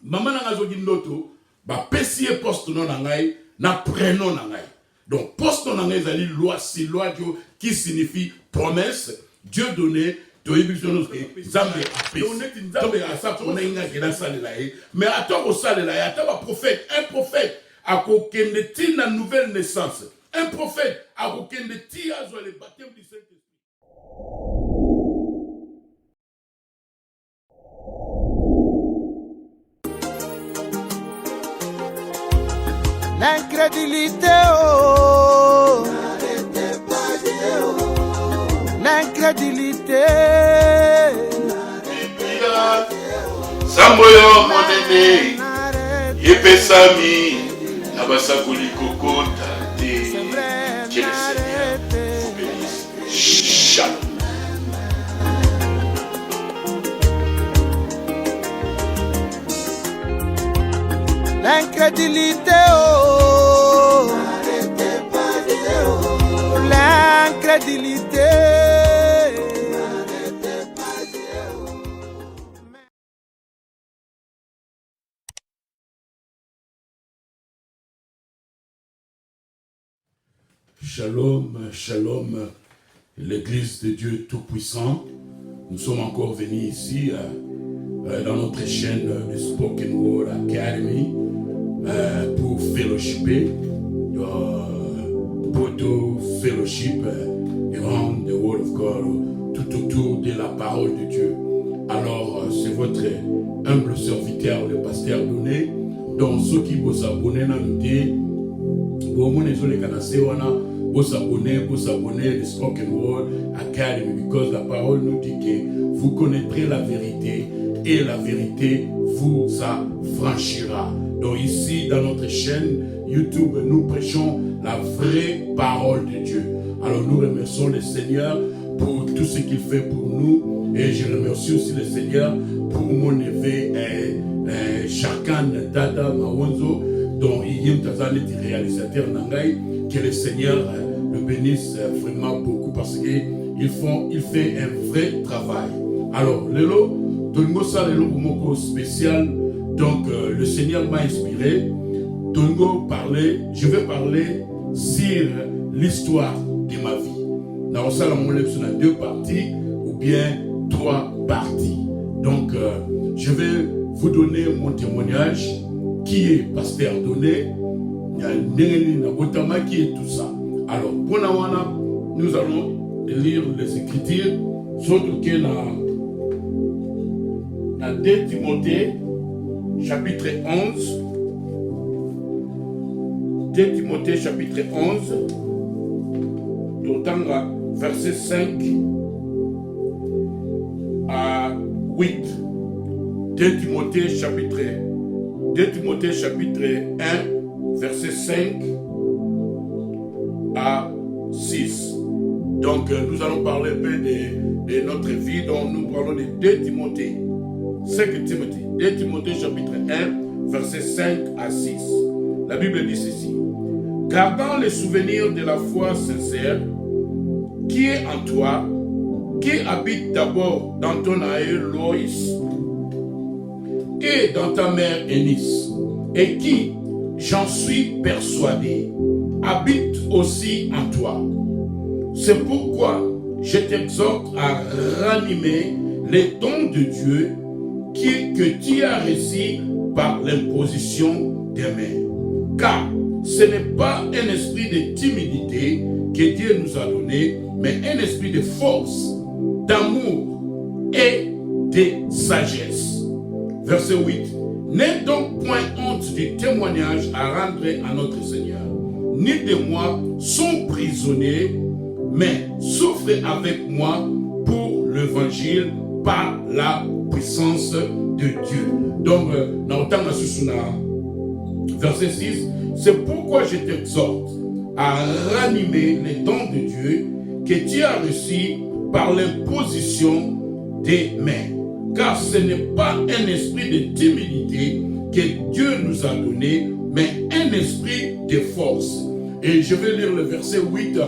Maman n'a pas dit ba pesi poste non nangai na prénom nangai. Donc poste non nangai zali loi si loi qui signifie promesse Dieu donné to ibisono ke zambe apesi. Tombe asa pona inga kena salela mais attends au salela attends un prophète a kokende tina nouvelle naissance. Un prophète a kokende ti azo le baptême du Saint-Esprit. L'incrédulité, oh, l'incrédulité. Samboyo monene, yepesami, nabasakuli kokota te. Que le Seigneur vous bénisse. Shalom. L'incrédulité, oh, l'incrédulité. Shalom, shalom, l'Église de Dieu Tout-Puissant. Nous sommes encore venus ici dans notre chaîne de Spoken Word Academy pour fellowshiper, pour fellowship around the Word of God, tout autour de la parole de Dieu. Alors, c'est votre humble serviteur, le pasteur Donné, dans ceux qui vous abonnent à vous s'abonner, le Spoken Word Academy, because la parole nous dit que vous connaîtrez la vérité et la vérité vous affranchira. Donc ici, dans notre chaîne YouTube, nous prêchons la vraie parole de Dieu. Alors nous remercions le Seigneur pour tout ce qu'il fait pour nous, et je remercie aussi le Seigneur pour mon neveu Shakan Dada Mawonzo, dont il est réalisateur Nangai. Que le Seigneur le bénisse vraiment beaucoup parce qu'il fait un vrai travail. Alors, Lelo, Tongo ça Lelo Moko spécial. Donc, le Seigneur m'a inspiré. Tongo je vais parler sur l'histoire de ma vie. Dans ça, on a 2 parties ou bien 3 parties. Donc, je vais vous donner mon témoignage qui est pasteur Donné. Qui est tout ça. Alors, pour nous allons lire les Écritures, surtout que dans 2 Timothée, chapitre 11. 2 Timothée, chapitre 11, d'autant verset 5 à 8. 2 Timothée, chapitre 1. Verset 5 à 6. Donc, nous allons parler un peu de notre vie, dont nous parlons de 2 Timothée. 2 Timothée, chapitre 1, verset 5 à 6. La Bible dit ceci. Gardant les souvenirs de la foi sincère qui est en toi, qui habite d'abord dans ton aïeul Loïs et dans ta mère Eunice, et qui, j'en suis persuadé, habite aussi en toi. C'est pourquoi je t'exhorte à ranimer les dons de Dieu que tu as reçus par l'imposition des mains. Car ce n'est pas un esprit de timidité que Dieu nous a donné, mais un esprit de force, d'amour et de sagesse. Verset 8. N'aie donc point honte du témoignage à rendre à notre Seigneur, ni de moi, son prisonnier, mais souffre avec moi pour l'évangile par la puissance de Dieu. Donc, dans le verset 6, c'est pourquoi je t'exhorte à ranimer les dons de Dieu que tu as reçus par l'imposition des mains. Car ce n'est pas un esprit de timidité que Dieu nous a donné, mais un esprit de force. Et je vais lire le verset 8.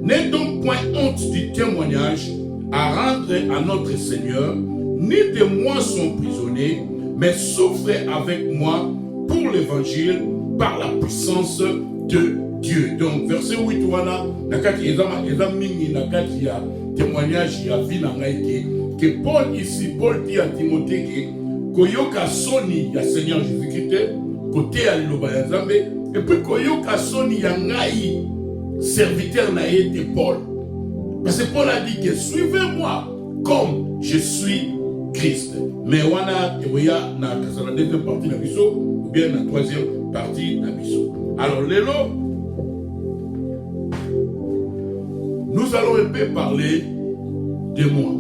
N'aie donc point honte du témoignage à rendre à notre Seigneur, ni de moi son prisonnier, mais souffrez avec moi pour l'évangile par la puissance de Dieu. Donc, verset 8, voilà, nakati eza mingi nakati ya témoignage ya vie na ngai que Paul ici, Paul dit à Timothée que koyoka soni ya Seigneur Jésus-Christ, côté à liloba ya Nzambe, et puis koyoka soni ya ngai, serviteur na ye de Paul. Parce que Paul a dit que suivez-moi comme je suis Christ. Mais wana tevoya na la deuxième partie na biso ou bien la troisième partie na biso. Alors lelo, nous allons un peu parler de moi.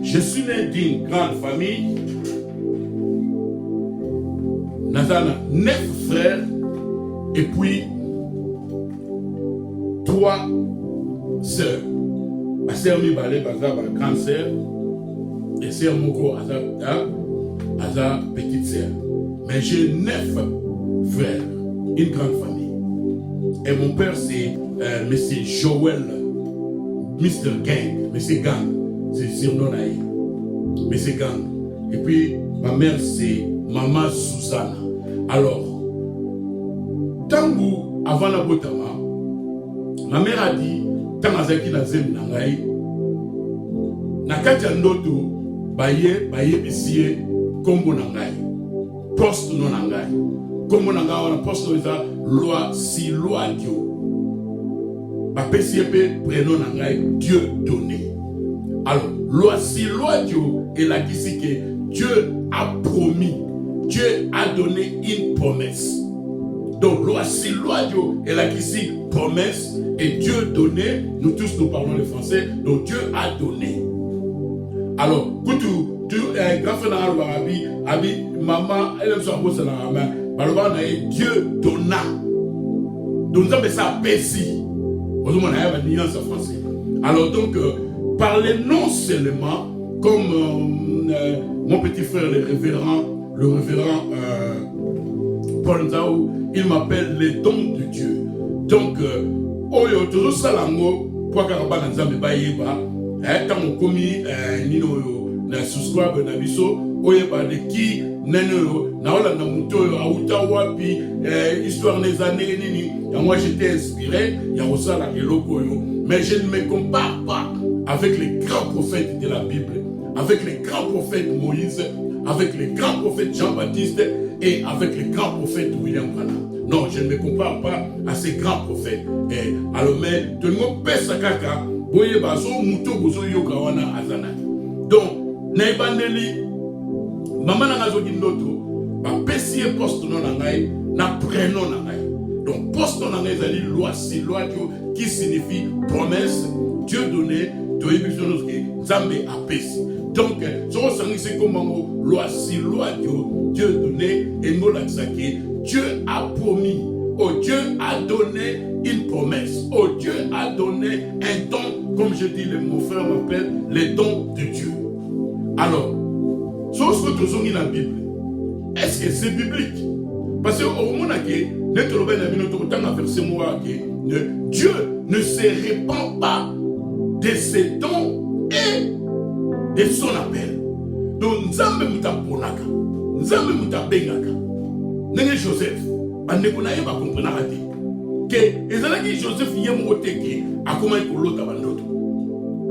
Je suis né d'une grande famille. Nazana 9 frères et puis 3 sœurs. Ma sœur mi balé baza ba grande sœur et sœur moko aza petite sœur. Mais j'ai 9 frères, une grande famille. Et mon père c'est Monsieur Joël, Mr. Gang, Monsieur Gang, c'est surnom naïf, Monsieur Gang. Et puis ma mère c'est Maman Susanna. Alors, tangu avant la botama, ma mère a dit, Tamazaki na zemi na ngai, na kati ya ndoto, baye bisie, kombo na ngai, poste non na ngai, kombo na ngai wana poste eza loi si loi Dieu. Ba pesie pe prénom na ngai, Dieu donné. Alors, loi si loi Dieu, et la dit que Dieu a promis, Dieu a donné une promesse. Donc, loi si loi Dieu, elle a ici promesse et Dieu donné. Nous tous nous parlons le français, donc Dieu a donné. Alors, quand tu grand frère Abi, maman, elle aime son beau c'est la main. Dieu donna. Donc, nous avons ça Pessi. Alors, donc, parlez non seulement comme mon petit frère, le révérend Paul Nzao, il m'appelle les dons de Dieu. Donc, Oyo, toujours salango, pour qu'Arabana Nzambe Bayeba, quand on commis, Nino, na subscribe na biso, Oyeba de qui, Neno, Naola Namuto, Aouta Wapi, histoire des années, Nini, et moi j'étais inspiré, Yaosala et Lokoyo, mais je ne me compare pas avec les grands prophètes de la Bible, avec les grands prophètes Moïse, avec les grands prophètes Jean-Baptiste et avec les grands prophètes William Branham. Non, je ne me compare pas à ces grands prophètes. Et alors, mais tout le monde pèse sa caca, boye baso, mouto bozo yokawana azana. Donc, naibandeli, maman n'a pas dit d'autre, ba pesie poste non nangai, na prénom nangai. Donc, poste non nangai, c'est loi, c'est loi qui signifie promesse, Dieu donné, Dieu émission Zambé a pési. Donc, c'est comme loi, si loi Dieu donné, et nous Dieu a promis, oh Dieu a donné une promesse, oh Dieu a donné un don, comme je dis, mon frère m'appelle, les dons de Dieu. Alors, ce que nous avons dans la Bible, est-ce que c'est biblique? Parce qu'au moment où Dieu ne se répand pas de ses dons et de son appel. Donc, Nzambe mutaponaka, Nzambe mutabengaka. Nenge Joseph, bandekona ye ba comprendre que ezalaki Joseph yemo oteke akoma ikolota bandoto.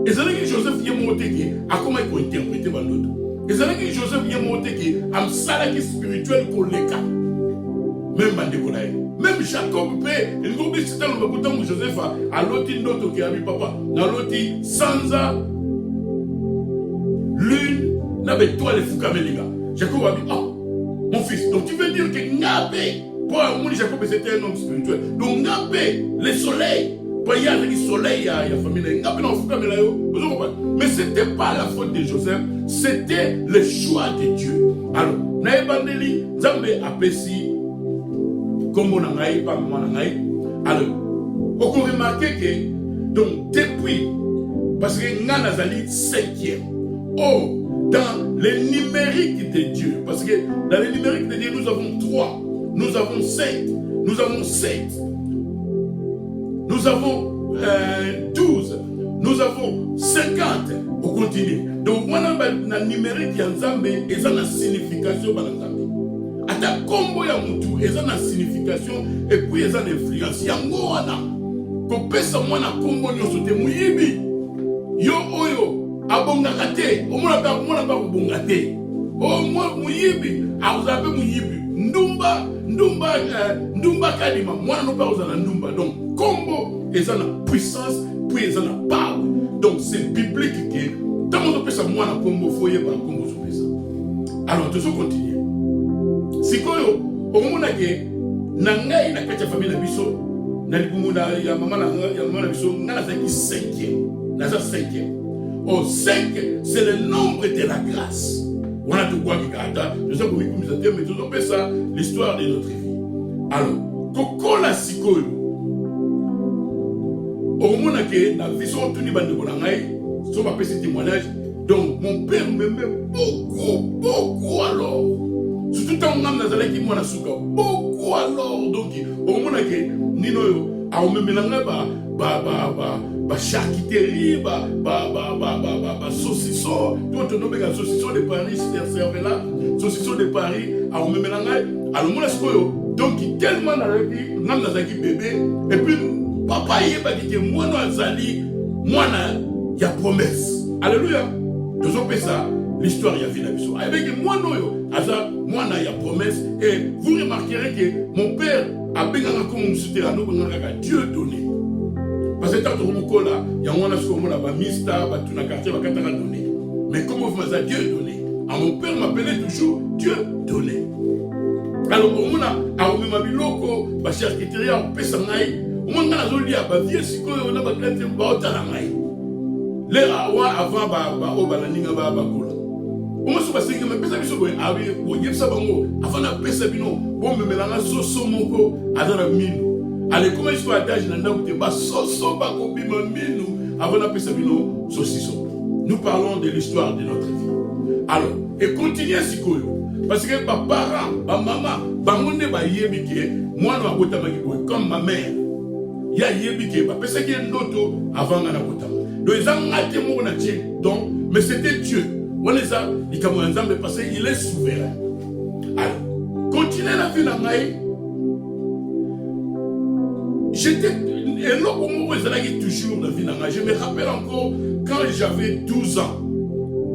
Ezalaki Joseph yemo oteke akoma ko interpréter bandoto. Ezalaki Joseph yemo oteke am salaki spirituel koleka. Même bandekona ye. Même Jacob pe, il gobe sitan le bakutango Joseph a loti ndoto ki abi papa, na loti sanza lune na betoile fukameliga. Jacob a dit mon fils, donc tu veux dire que Ngabé, pour moi Jacob c'était un homme spirituel. Donc Ngabé, le soleil, pour y aller le soleil, il y a famille, Ngabé non fukamela yo. Mais c'était pas la faute de Joseph, c'était le choix de Dieu. Alors, naebandeli, Zambé a péci comme on a pas moi nangai. Alors, on peut remarquer que donc depuis parce que Nganazali 5e. Oh, dans les numériques de Dieu, parce que dans les numériques de Dieu, nous avons 3, nous avons 5, nous avons 7, nous avons 12, nous avons 50 au continent. Donc, on a un numérique qui est une signification. Ata kombo ya mutu eza na signification et puis eza na influence yango wana kopesa mwana kombo nyonso te muyibi yo oyo abongaka te omona ba kobonga te o muyibi azabe muyibi ndumba kadima mwana no pa ozana ndumba donc kombo eza na puissance puis eza na power donc c'est biblique que tant on pesa mwana kombo foye ba kombo zopesa. Alors toujours continuer sikoyo omona ke na ngai na kati ya famille na biso na libumu ya mama na biso ngana za ki 5e na za 5e oh 5 c'est le nombre de la grâce on a tout quoi qui kata je sais comment il me mais tout on ça l'histoire de notre vie. Alors kokola sikoyo omona ke na vision tuni bande ko na ngai so ba pesi témoignage donc mon père m'aimait beaucoup alors surtout quand on a nazalaki mwana suka beaucoup alors donc au moins que nino yo a o memelanga ba charcuterie ba saucisson tout no bega saucisson de Paris servait là saucisson de Paris a o memelanga alors mwana suko donc tellement nazalaki bébé et puis papa yeba ki mwana azali mwana ya promesse alléluia toujours ça l'histoire y a vu la mission avec moi non y a promesse et vous remarquerez que mon père a bien comme souterrain Dieu donné parce que tant que mon là il y a un ce moment là ba mista ba tout na quartier ba katara donné mais comme vous m'avez Dieu donné à mon père m'appelait toujours Dieu donné alors au moment a au même biloko ba charcuterie on pesa ngai au moment na zoli ba vie siko na ba klete ba otala ngai les avant ba o ba ninga ba kola on se passe que me pesa biso boy abi o yebsa bango avant na pesa bino bon me melanga soso moko azana minu ale comment il soit adage na ndako te ba soso ba ko bima minu avant na pesa bino saucisson. Nous parlons de l'histoire de notre vie. Alors et continuez sikoyo parce que ba parents ba maman bangonde ba yebike moi na bota makiboy comme ma mère ya yebike ba pesa ki ndoto avant na bota donc ils ont raté mon nature donc mais c'était Dieu. On les a dit comme un exemple parce qu'il est souverain. Alors, continuez la vie dans la vie. J'étais et là où moi je toujours la vie dans la vie. Je me rappelle encore quand j'avais 12 ans.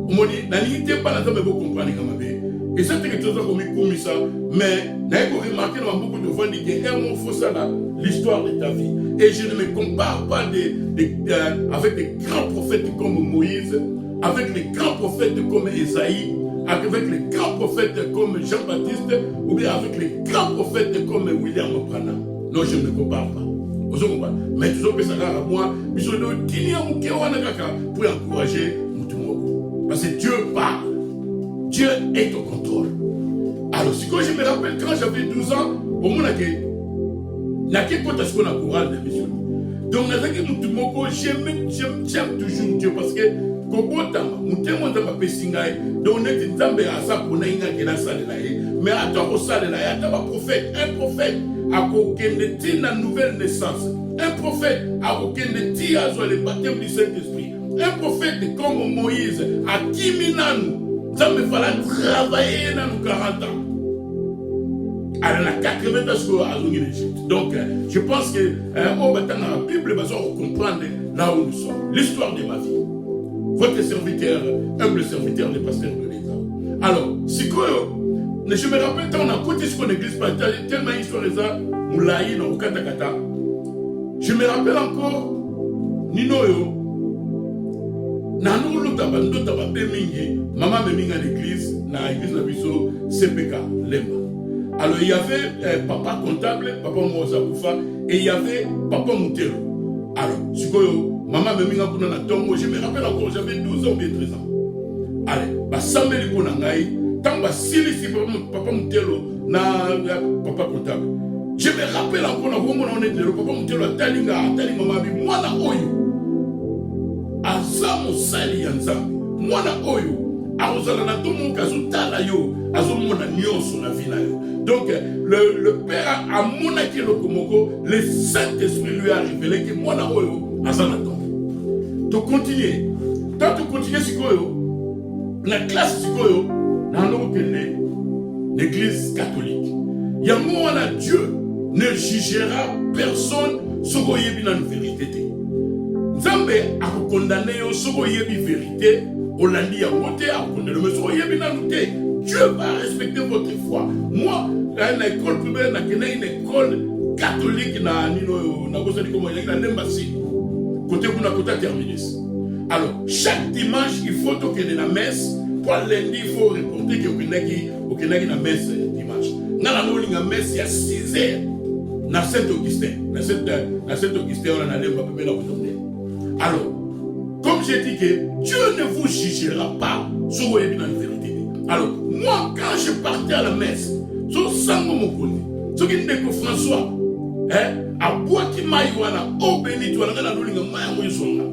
On m'a dit, n'allez pas là-dedans, mais vous comprenez comment c'est. Et ça, c'est quelque chose comme ça. Mais, vous remarquez, dans beaucoup de fois, il y a un faux ça là, l'histoire de ta vie. Et je ne me compare pas avec des grands prophètes comme Moïse, avec les grands prophètes comme Esaïe, avec les grands prophètes comme Jean-Baptiste, ou bien avec les grands prophètes comme William Branham. Non, je ne me compare pas. Mais toujours que ça à moi, je dois dire pour encourager Moutoumoko. Parce que Dieu parle. Dieu est au contrôle. Alors, si je me rappelle, quand j'avais 12 ans, au moins, il n'y a qu'un côté ce qu'on a courage de mission. Donc, j'aime toujours Dieu parce que mais attends, un prophète a aucune nouvelle naissance. Un prophète a aucune le baptême du Saint-Esprit. Un prophète comme Moïse a qui minanu, ça me fallait travailler dans nos 40 ans. Alors, la 80 ans à l'Égypte. Donc, je pense que dans la Bible, on va comprendre là où nous sommes. L'histoire de ma vie. Votre serviteur, humble serviteur des pasteurs de l'État. Alors, si je me rappelle quand on a côté sur l'église, tellement histoire les a moulaï dans le katakata. Je me rappelle encore Ninoyo. Nano l'otaba taba bemingi, maman beminga l'église, na l'église na biso CPK Lemba. Alors il y avait papa comptable, papa Moza Koufa, et il y avait papa Moutero. Alors, si maman beminga kuna na tongo, je me rappelle encore, j'avais 12 ans ou bien 13 ans. Allez, bah Samuel Konangai, tant bah Silisi papa Moutero na papa comptable. Je me rappelle encore na womo na onete le papa Moutero talinga maman bi mwana oyo. Aza mosali ya Nzambe. Mwana oyo azala na tomo kazutala yo, azomona nyonso na vie na yo. Donc le père a monaki le komoko, le Saint-Esprit lui a révélé que mwana oyo azana tombe. tu continues. Tant tu continues, la classe, dans l'église catholique. Il y a un moment où Dieu ne jugera personne sur la vérité. Nzambe a condamné sur la vérité. Dieu va respecter votre foi. Moi, dans l'école primaire, dans une école catholique, côté terminus. Alors, chaque dimanche, il faut que la messe. Pour lundi, il faut reporter qu'il y a une messe dimanche. Dans la messe, il y a 6 heures. Dans Saint-Augustin. Dans Saint-Augustin, on a la alors, comme j'ai dit que Dieu ne vous jugera pas sur la vérité. Alors, moi, quand je partais à la messe, sur Sango Mokoni, sur Kindeko François, à Boaki Maïwana, au béni, tu as la nolinga Maïwana.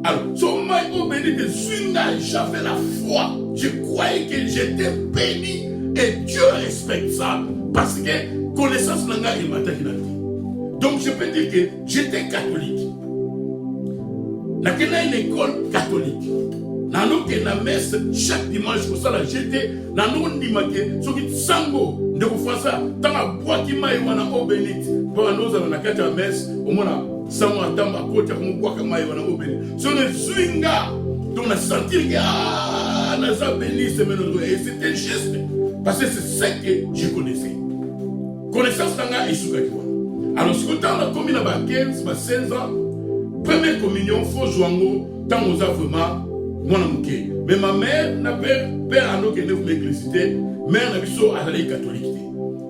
Alors, sur Maïo béni de Zwinga, j'avais la foi. Je croyais que j'étais béni et Dieu respecte ça parce que connaissance n'a pas été. Donc, je peux dire que j'étais catholique. Dans une école catholique, dans la messe, chaque dimanche, pour ça, j'étais dans une dimanche, sur le sango de François, dans la boîte qui m'a été au bénit, pour nous, dans la messe, au moins, sango à Tamba, côté, comme boîte qui m'a été au bénit. Sur le swinga, donc on a senti que, on a béni, et c'était juste, parce que c'est ce que je connaissais. Connaissance, dans la Isoukakiwa. Alors, ce que tu as commis à 15, 16 ans, première communion, il faut jouer tant aux vraiment moi mais ma mère n'a père à nous qui est de l'église, mère n'a pas à la catholique.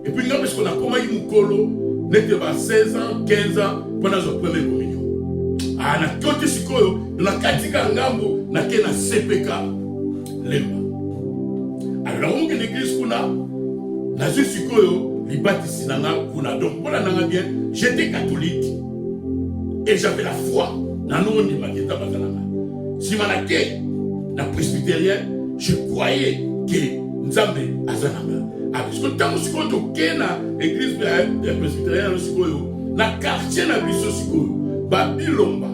Et puis, parce qu'on a commencé mon colo, n'était pas 16 ans, 15 ans, pendant la première communion. Ah, na côté sikoyo, na katika ngambo, na kena CPK, lemba. Alors, on a l'église kuna, na sikoyo, li bâtisse nanga kuna. Donc, voilà, nanga bien, j'étais catholique. Et j'avais la foi dans nos nimaqueta bazalama. Si manake na presbytérien, je croyais que Nzambe azalama. Parce que tant que tu kena église presbytérienne na quartier na biso sikoyo, Babilomba,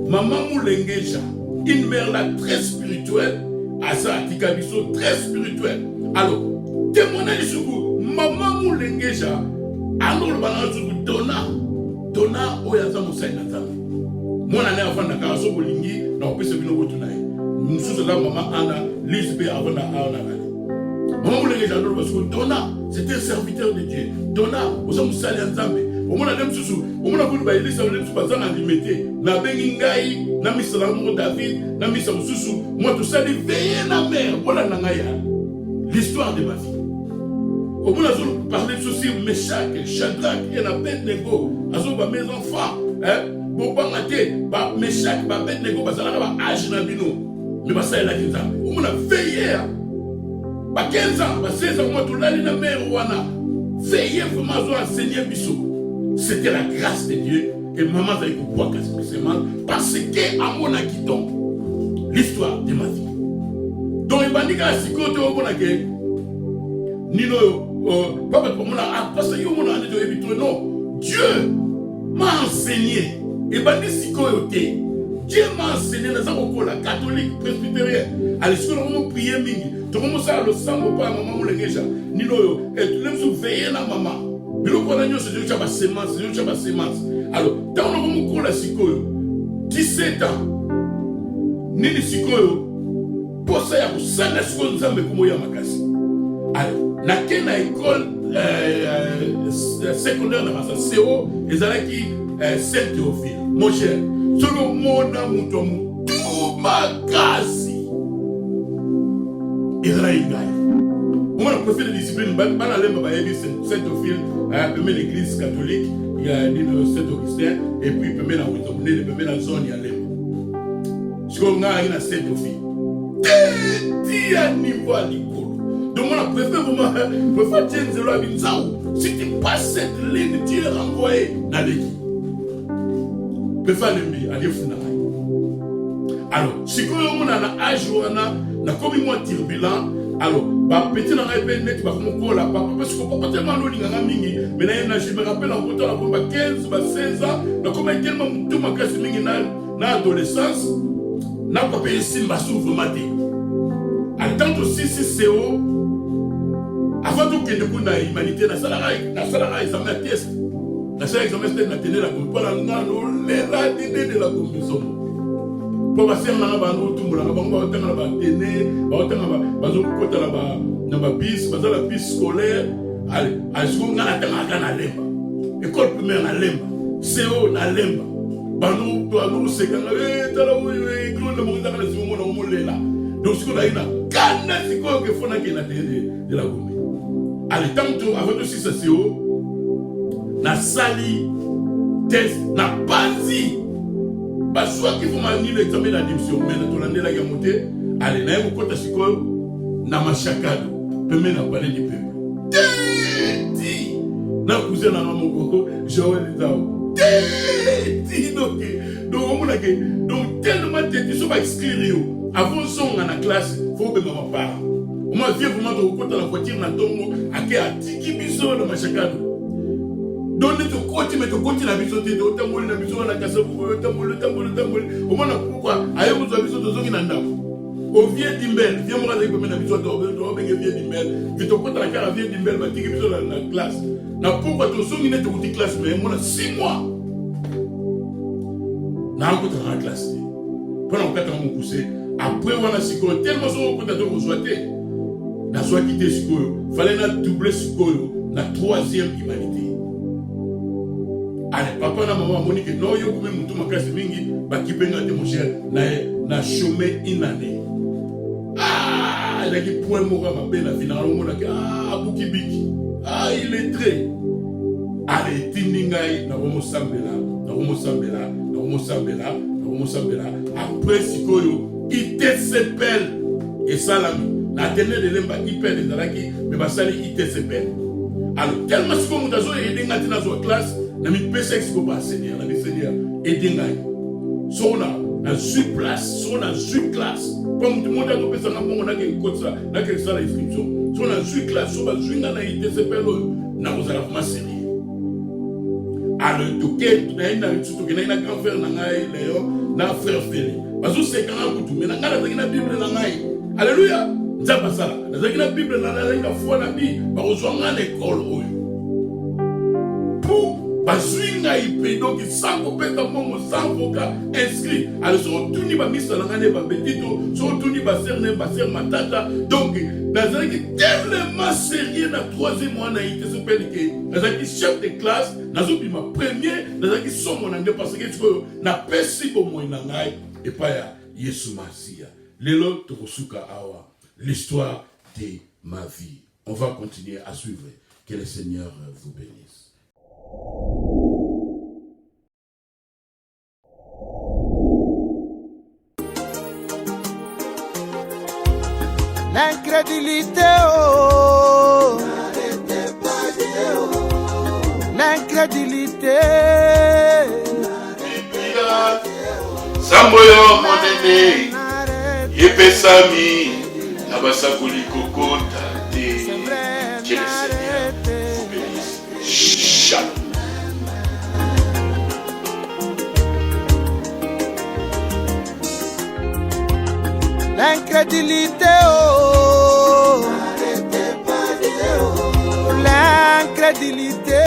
maman Moulengeja, une mère là très spirituelle, asa atika biso très spirituelle. Alors, témoignage sur maman Moulengeja, alors le balance Dona oyaza musai na nzambe. Mwana ne avanda ka so bolingi na opese bino botunaye. Mususu la maman Anna Lisbe avanda Anna. Maman Moulengeja jadoro parce que Dona c'était un serviteur de Dieu. Dona oza musali ya nzambe. Omona dem susu, omona ko ba elisa dem susu bazana limité. Na bengi ngai na misala mo David, na misa mususu, moi tout ça veiller na mère, voilà na ngaya. L'histoire de ma vie. Au bout de parler de ceci, Meshach, Shadrach, et Abednego, mes enfants, bon, Meshach, Abednego, âge na bino, mais ça est la 15 ans. On a veillé, 15 ans, 16 ans, moi tout l'année na mère wana, veillé vraiment à enseigner biso. C'était la grâce de Dieu et maman a eu pouvoir parce que à mon acquitton, l'histoire de ma vie. Donc il m'a dit que si côté au bon acquitton, Nino, papa, parce que non, Dieu m'a enseigné. Et Dieu m'a enseigné dans la catholique presbytérienne. Allez, si on prie, tout le monde sait le sang au pas, maman ou le geja. Nino, et tu l'aimes veiller la maman. Mais le condamné, c'est Dieu qui a ma sémence, c'est Dieu qui a ma sémence. Alors, dans le moment où on a 17 ans, Nini Sikoyo, pour ça, il y a 5 secondes, mais comment il y a ma casse. Alors, na école secondaire na CO ezalaki Saint-Théophile. Mon cher, selon mon amour, tout ma grâce. Israël. On a préféré la discipline. Saint-Théophile, l'église catholique, il y a Saint-Augustin, et puis il y a la zone, il y a l'aime. Ce qu'on a Saint-Théophile. T'es à niveau à l'école. Donc on a préféré vraiment, si tu passes cette ligne, tu es renvoyé dans l'équipe. Alors, si on a un âge, on a comme moi turbulent, alors, petit dans la net, parce qu'on peut pas tellement loin, mais je me rappelle en comptant la 15, 16 ans, on a tellement tout ma casse dans l'adolescence, n'a pas payé Simba vraiment. En tant que si c'est haut, avant tout que l'humanité n'a pas examen à test. La seule examen c'est de tenir la compagnie de la commission. Pour passer à la banque, tout le monde a la bis scolaire. Allez, on a la école primaire na lemba, CO na lemba. Banu c'est quand donc ce qu'on a eu là, c'est quoi que faut de la gomme. Allez, tantôt avant de ça CO, na sali test na panzi. Bah soit qu'il faut manier l'examen d'admission, mais na tolande la gamote. Allez, na yemo kota siko na machakado, peme na parler du peuple. Na cousin na mon Joël Zao. Donc tellement de choses à exclure. Avant son à la classe, faut que maman parle. On m'a vu vraiment de côté la voiture na tongo ake atiki biso na machakado. Donc tu côté mais tu côté la biso te tamol na biso na kasa pour tamol. Au moins pourquoi ayo vous biso to zongi na ndako. Au vieux d'imbel, viens me raconter comment na biso to vieux d'imbel. Vito côté la cara vieux d'imbel ba tiki biso na classe. Na pourquoi tu zongi na to classe mais moi 6 mois. Na ko ta classe. Pendant 4 ans mon poussé après on a siko tellement so ko ta to souhaiter. Na soit quitter siko, fallait na doubler siko na 3e humanité. Allez papa na maman monique no yo comme mutu makasi mingi ba kipenga de mon cher na chômé une année. Ah, il a dit point mora ma belle la finale on a buki biki. Ah, il est très. Allez tindingai na homo sambela après sikoyo ITCPL et salami la tenue de lemba hyper de zalaki mais basali ITCPL. Alors tellement siko mutazo aider ngati na zo classe na mi PSX ko ba senior na mi senior aider ngai so na sur place so na sur classe comme tout le monde a pesa na bongo na ke kotsa na ke sala inscription so na sur classe so ba zwinga na ITCPL na ko zala kuma senior. Alors tout que surtout que na grand frère na ngai Léo na frère Félix parce que c'est quand on tout mais na ngala na Bible na ngai alléluia nzamba sala na Bible na la foi na bi ba ozwanga l'école oyo pour bazwinga ipe donc sans kopeta momo sans voka inscrit alors so tuni ba misa na ngane ba betito so tuni ba ser matata donc nazaki tellement sérieux na 3e mois na ité se pelike nazaki chef de classe nazobi ma premier nazaki somo na nde parce que tu na pesi ko mo na ngai et pa ya Yesu Masia lelo tokosuka awa l'histoire de ma vie. On va continuer à suivre. Que le Seigneur vous bénisse. L'incrédulité, oh, l'incrédulité. Samboyo monene, yepesami, nabasakuli kokota te. Que le Seigneur vous bénisse. Shalom. L'incrédulité, oh, l'incrédulité.